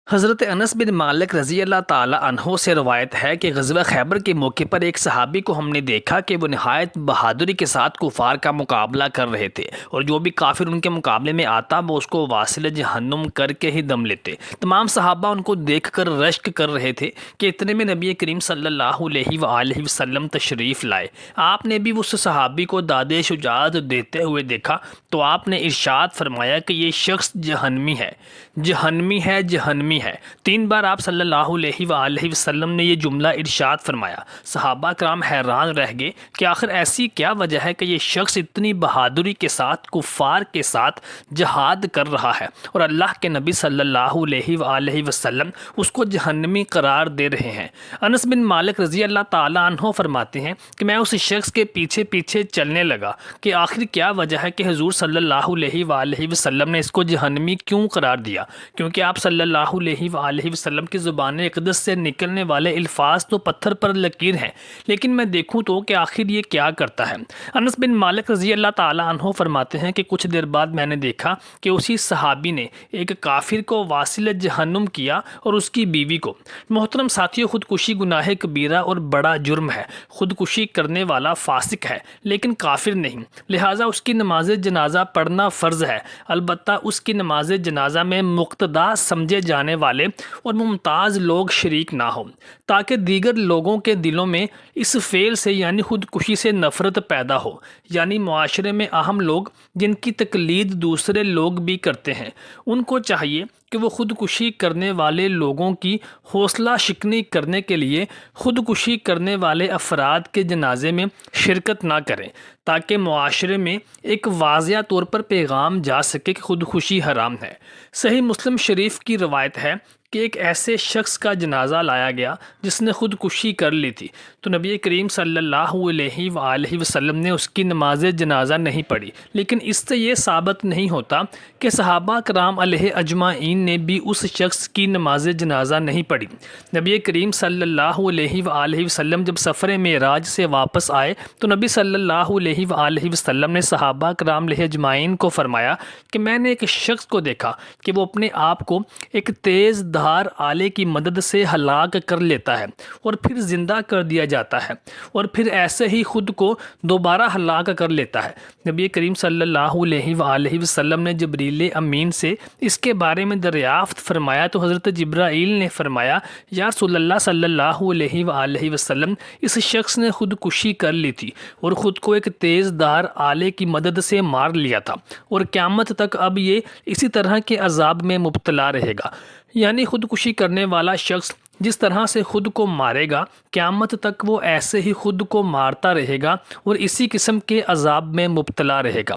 حضرت انس بن مالک رضی اللہ تعالی عنہ سے روایت ہے کہ غزوہ خیبر کے موقع پر ایک صحابی کو ہم نے دیکھا کہ وہ نہایت بہادری کے ساتھ کفار کا مقابلہ کر رہے تھے، اور جو بھی کافر ان کے مقابلے میں آتا وہ اس کو واصل جہنم کر کے ہی دم لیتے۔ تمام صحابہ ان کو دیکھ کر رشک کر رہے تھے کہ اتنے میں نبی کریم صلی اللہ علیہ وآلہ وسلم تشریف لائے۔ آپ نے بھی اس صحابی کو داد شجاعت دیتے ہوئے دیکھا تو آپ نے ارشاد فرمایا کہ یہ شخص جہنمی ہے، جہنمی ہے، جہنمی ہے۔ 3 بار آپ صلی اللہ علیہ وآلہ وسلم نے یہ جملہ ارشاد فرمایا۔ صحابہ کرام حیران رہ گئے کہ آخر ایسی کیا وجہ ہے کہ یہ شخص اتنی بہادری کے ساتھ کفار کے ساتھ جہاد کر رہا ہے اور اللہ کے نبی صلی اللہ علیہ وآلہ وسلم اس کو جہنمی قرار دے رہے ہیں۔ انس بن مالک رضی اللہ تعالی عنہ فرماتے ہیں کہ میں اس شخص کے پیچھے پیچھے چلنے لگا کہ آخر کیا وجہ ہے کہ حضور صلی اللہ علیہ وآلہ وسلم نے اس کو جہنمی کیوں قرار دیا، کیونکہ آپ صلی اللہ علیہ وآلہ وسلم کی زبان اقدس سے نکلنے والے الفاظ تو پتھر پر لکیر ہیں، لیکن میں دیکھوں تو کہ آخر یہ کیا کرتا ہے۔ انس بن مالک رضی اللہ تعالی عنہ فرماتے ہیں کہ کچھ دیر بعد میں نے دیکھا کہ اسی صحابی نے ایک کافر کو واصل جہنم کیا اور اس کی بیوی کو۔ محترم ساتھیو، خودکشی گناہ کبیرہ اور بڑا جرم ہے۔ خودکشی کرنے والا فاسق ہے لیکن کافر نہیں، لہٰذا اس کی نماز جنازہ پڑھنا فرض ہے، البتہ اس کی نماز جنازہ میں مقتدا سمجھے جانے والے اور ممتاز لوگ شریک نہ ہوں، تاکہ دیگر لوگوں کے دلوں میں اس فعل سے یعنی خودکشی سے نفرت پیدا ہو۔ یعنی معاشرے میں اہم لوگ جن کی تقلید دوسرے لوگ بھی کرتے ہیں، ان کو چاہیے کہ وہ خودکشی کرنے والے لوگوں کی حوصلہ شکنی کرنے کے لیے خودکشی کرنے والے افراد کے جنازے میں شرکت نہ کریں، تاکہ معاشرے میں ایک واضح طور پر پیغام جا سکے کہ خودکشی حرام ہے۔ صحیح مسلم شریف کی روایت ہے کہ ایک ایسے شخص کا جنازہ لایا گیا جس نے خودکشی کر لی تھی، تو نبی کریم صلی اللہ علیہ وآلہ وسلم نے اس کی نماز جنازہ نہیں پڑھی، لیکن اس سے یہ ثابت نہیں ہوتا کہ صحابہ کرام علیہ اجمعین نے بھی اس شخص کی نماز جنازہ نہیں پڑھی۔ نبی کریم صلی اللہ علیہ وآلہ وسلم جب سفر معراج سے واپس آئے تو نبی صلی اللہ علیہ وآلہ وسلم نے صحابہ کرام علیہ اجمعین کو فرمایا کہ میں نے ایک شخص کو دیکھا کہ وہ اپنے آپ کو ایک تیز دھار آلے کی مدد سے ہلاک کر لیتا ہے اور پھر زندہ کر دیا جاتا ہے اور پھر ایسے ہی خود کو دوبارہ ہلاک کر لیتا ہے۔ نبی کریم صلی اللہ علیہ وآلہ وسلم نے جبریل امین سے اس کے بارے میں دریافت فرمایا تو حضرت جبرائیل نے فرمایا، یا رسول اللہ صلی اللہ علیہ وآلہ وسلم، اس شخص نے خودکشی کر لی تھی اور خود کو ایک تیز دھار آلے کی مدد سے مار لیا تھا، اور قیامت تک اب یہ اسی طرح کے عذاب میں مبتلا رہے گا۔ یعنی خودکشی کرنے والا شخص جس طرح سے خود کو مارے گا، قیامت تک وہ ایسے ہی خود کو مارتا رہے گا اور اسی قسم کے عذاب میں مبتلا رہے گا۔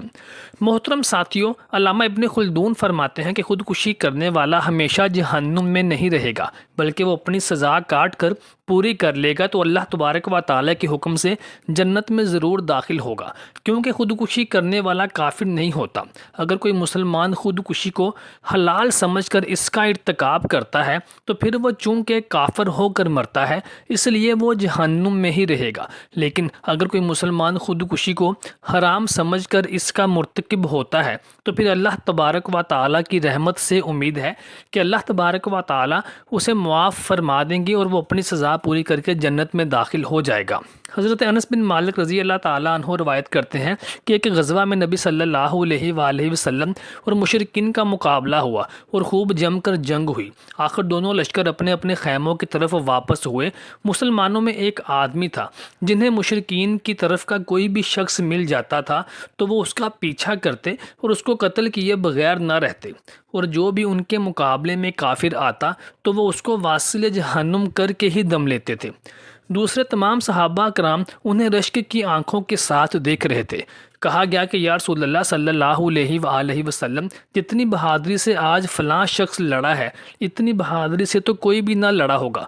محترم ساتھیوں، علامہ ابن خلدون فرماتے ہیں کہ خودکشی کرنے والا ہمیشہ جہنم میں نہیں رہے گا، بلکہ وہ اپنی سزا کاٹ کر پوری کر لے گا تو اللہ تبارک و تعالیٰ کے حکم سے جنت میں ضرور داخل ہوگا، کیونکہ خودکشی کرنے والا کافر نہیں ہوتا۔ اگر کوئی مسلمان خودکشی کو حلال سمجھ کر اس کا ارتکاب کرتا ہے تو پھر وہ چونکہ کافر ہو کر مرتا ہے، اس لیے وہ جہنم میں ہی رہے گا۔ لیکن اگر کوئی مسلمان خودکشی کو حرام سمجھ کر اس کا مرتکب ہوتا ہے تو پھر اللہ تبارک و تعالیٰ کی رحمت سے امید ہے کہ اللہ تبارک و تعالیٰ اسے معاف فرما دیں گے اور وہ اپنی سزا پوری کر کے جنت میں داخل ہو جائے گا۔ حضرت انس بن مالک رضی اللہ تعالیٰ عنہ روایت کرتے ہیں کہ ایک غزوہ میں نبی صلی اللہ علیہ وآلہ وسلم اور مشرکین کا مقابلہ ہوا اور خوب جم کر جنگ ہوئی۔ آخر دونوں لشکر اپنے اپنے خیموں کی طرف واپس ہوئے۔ مسلمانوں میں ایک آدمی تھا جنہیں مشرکین کی طرف کا کوئی بھی شخص مل جاتا تھا تو وہ اس کا پیچھا کرتے اور اس کو قتل کیے بغیر نہ رہتے، اور جو بھی ان کے مقابلے میں کافر آتا تو وہ اس کو واصل جہنم کر کے ہی دم لیتے تھے۔ دوسرے تمام صحابہ کرام انہیں رشک کی آنکھوں کے ساتھ دیکھ رہے تھے۔ کہا گیا کہ یا رسول اللہ صلی اللہ علیہ وآلہ وسلم، جتنی بہادری سے آج فلاں شخص لڑا ہے اتنی بہادری سے تو کوئی بھی نہ لڑا ہوگا۔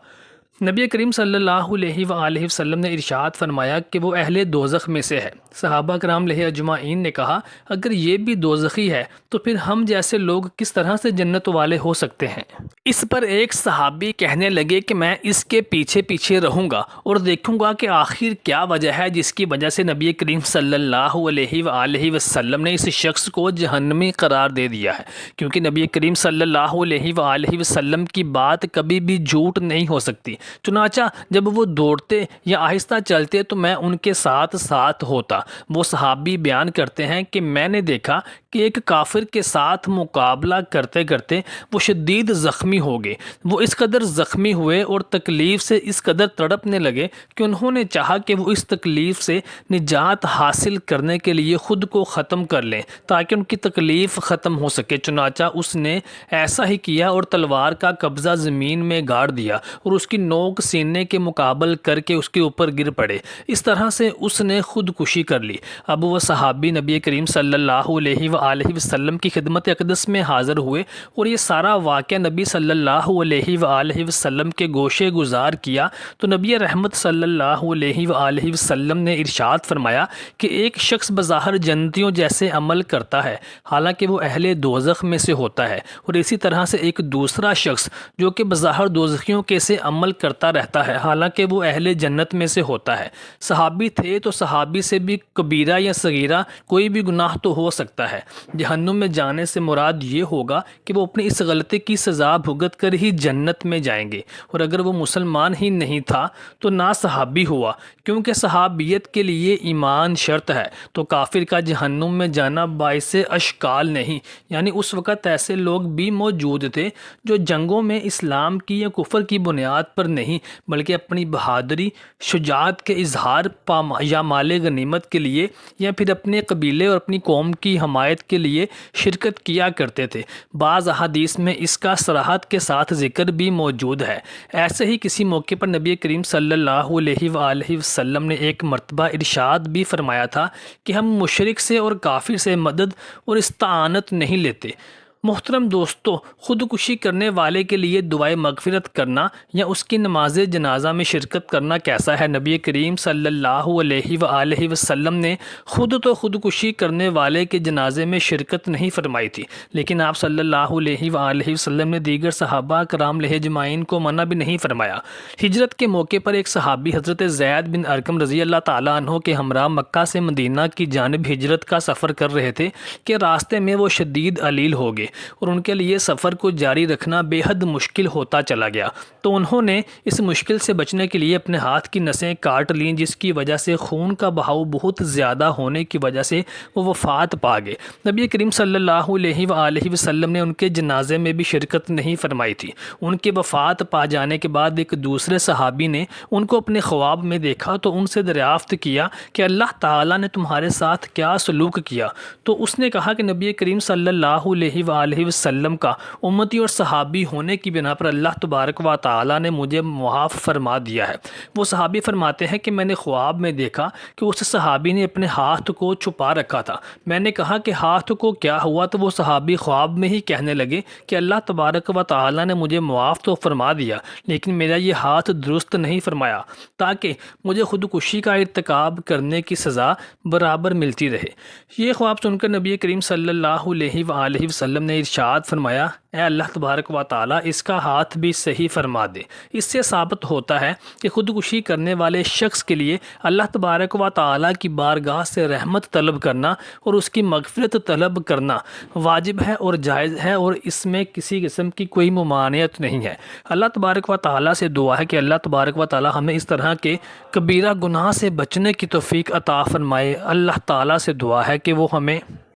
نبی کریم صلی اللہ علیہ وآلہ وسلم نے ارشاد فرمایا کہ وہ اہل دوزخ میں سے ہے۔ صحابہ کرام علیہ اجمعین نے کہا اگر یہ بھی دوزخی ہے تو پھر ہم جیسے لوگ کس طرح سے جنت والے ہو سکتے ہیں؟ اس پر ایک صحابی کہنے لگے کہ میں اس کے پیچھے پیچھے رہوں گا اور دیکھوں گا کہ آخر کیا وجہ ہے جس کی وجہ سے نبی کریم صلی اللہ علیہ وآلہ وسلم نے اس شخص کو جہنمی قرار دے دیا ہے، کیونکہ نبی کریم صلی اللہ علیہ وآلہ وسلم کی بات کبھی بھی جھوٹ نہیں ہو سکتی۔ چنانچہ جب وہ دوڑتے یا آہستہ چلتے تو میں ان کے ساتھ ساتھ ہوتا۔ وہ صحابی بیان کرتے ہیں کہ میں نے دیکھا کہ ایک کافر کے ساتھ مقابلہ کرتے کرتے وہ شدید زخمی ہو گئے۔ وہ اس قدر زخمی ہوئے اور تکلیف سے اس قدر تڑپنے لگے کہ انہوں نے چاہا کہ وہ اس تکلیف سے نجات حاصل کرنے کے لیے خود کو ختم کر لیں تاکہ ان کی تکلیف ختم ہو سکے۔ چنانچہ اس نے ایسا ہی کیا اور تلوار کا قبضہ زمین میں گاڑ دیا اور اس کی نوک سینے کے مقابل کر کے اس کے اوپر گر پڑے۔ اس طرح سے اس نے خودکشی کر لی۔ اب وہ صحابی نبی کریم صلی اللہ علیہ وآلہ وسلم کی خدمت اقدس میں حاضر ہوئے اور یہ سارا واقعہ نبی صلی اللہ علیہ وآلہ وسلم کے گوشے گزار کیا تو نبی رحمت صلی اللہ علیہ وآلہ وسلم نے ارشاد فرمایا کہ ایک شخص بظاہر جنتیوں جیسے عمل کرتا ہے حالانکہ وہ اہل دوزخ میں سے ہوتا ہے، اور اسی طرح سے ایک دوسرا شخص جو کہ بظاہر دوزخیوں کے سے عمل کرتا رہتا ہے حالانکہ وہ اہل جنت میں سے ہوتا ہے۔ صحابی تھے تو صحابی سے بھی کبیرہ یا صغیرہ کوئی بھی گناہ تو ہو سکتا ہے۔ جہنم میں جانے سے مراد یہ ہوگا کہ وہ اپنی اس غلطی کی سزا بھگت کر ہی جنت میں جائیں گے، اور اگر وہ مسلمان ہی نہیں تھا تو نہ صحابی ہوا، کیونکہ صحابیت کے لیے ایمان شرط ہے، تو کافر کا جہنم میں جانا باعث اشکال نہیں۔ یعنی اس وقت ایسے لوگ بھی موجود تھے جو جنگوں میں اسلام کی یا کفر کی بنیاد پر نہیں بلکہ اپنی بہادری، شجاعت کے اظہار یا مال غنیمت کے لیے یا پھر اپنے قبیلے اور اپنی قوم کی حمایت کے لیے شرکت کیا کرتے تھے۔ بعض احادیث میں اس کا صراحت کے ساتھ ذکر بھی موجود ہے۔ ایسے ہی کسی موقع پر نبی کریم صلی اللہ علیہ وآلہ وسلم نے ایک مرتبہ ارشاد بھی فرمایا تھا کہ ہم مشرک سے اور کافر سے مدد اور استعانت نہیں لیتے۔ محترم دوستو، خودکشی کرنے والے کے لیے دعائے مغفرت کرنا یا اس کی نماز جنازہ میں شرکت کرنا کیسا ہے؟ نبی کریم صلی اللہ علیہ وآلہ وسلم نے خود تو خودکشی کرنے والے کے جنازے میں شرکت نہیں فرمائی تھی، لیکن آپ صلی اللہ علیہ وآلہ وسلم نے دیگر صحابہ کرام علیہ اجمعین کو منع بھی نہیں فرمایا۔ ہجرت کے موقع پر ایک صحابی حضرت زید بن ارقم رضی اللہ تعالیٰ عنہ کے ہمراہ مکہ سے مدینہ کی جانب ہجرت کا سفر کر رہے تھے کہ راستے میں وہ شدید علیل ہو گئے اور ان کے لیے سفر کو جاری رکھنا بے حد مشکل ہوتا چلا گیا، تو انہوں نے اس مشکل سے بچنے کے لیے اپنے ہاتھ کی نسیں کاٹ لیں، جس کی وجہ سے خون کا بہاؤ بہت زیادہ ہونے کی وجہ سے وہ وفات پا گئے۔ نبی کریم صلی اللہ علیہ وآلہ وسلم نے ان کے جنازے میں بھی شرکت نہیں فرمائی تھی۔ ان کے وفات پا جانے کے بعد ایک دوسرے صحابی نے ان کو اپنے خواب میں دیکھا تو ان سے دریافت کیا کہ اللہ تعالیٰ نے تمہارے ساتھ کیا سلوک کیا؟ تو اس نے کہا کہ نبی کریم صلی اللہ علیہ وآلہ وسلم کا امتی اور صحابی ہونے کی بنا پر اللہ تبارک و تعالیٰ نے مجھے معاف فرما دیا ہے۔ وہ صحابی فرماتے ہیں کہ میں نے خواب میں دیکھا کہ اس صحابی نے اپنے ہاتھ کو چھپا رکھا تھا۔ میں نے کہا کہ ہاتھ کو کیا ہوا؟ تو وہ صحابی خواب میں ہی کہنے لگے کہ اللہ تبارک و تعالیٰ نے مجھے معاف تو فرما دیا لیکن میرا یہ ہاتھ درست نہیں فرمایا تاکہ مجھے خودکشی کا ارتکاب کرنے کی سزا برابر ملتی رہے۔ یہ خواب سن کر نبی کریم صلی اللہ علیہ وآلہ وسلم نے ارشاد فرمایا، اے اللہ تبارک و تعالیٰ اس کا ہاتھ بھی صحیح فرما دے۔ اس سے ثابت ہوتا ہے کہ خودکشی کرنے والے شخص کے لیے اللہ تبارک و تعالیٰ کی بارگاہ سے رحمت طلب کرنا اور اس کی مغفرت طلب کرنا واجب ہے اور جائز ہے، اور اس میں کسی قسم کی کوئی ممانعت نہیں ہے۔ اللہ تبارک و تعالیٰ سے دعا ہے کہ اللہ تبارک و تعالیٰ ہمیں اس طرح کے کبیرہ گناہ سے بچنے کی توفیق عطا فرمائے۔ اللہ تعالیٰ سے دعا ہے کہ وہ ہمیں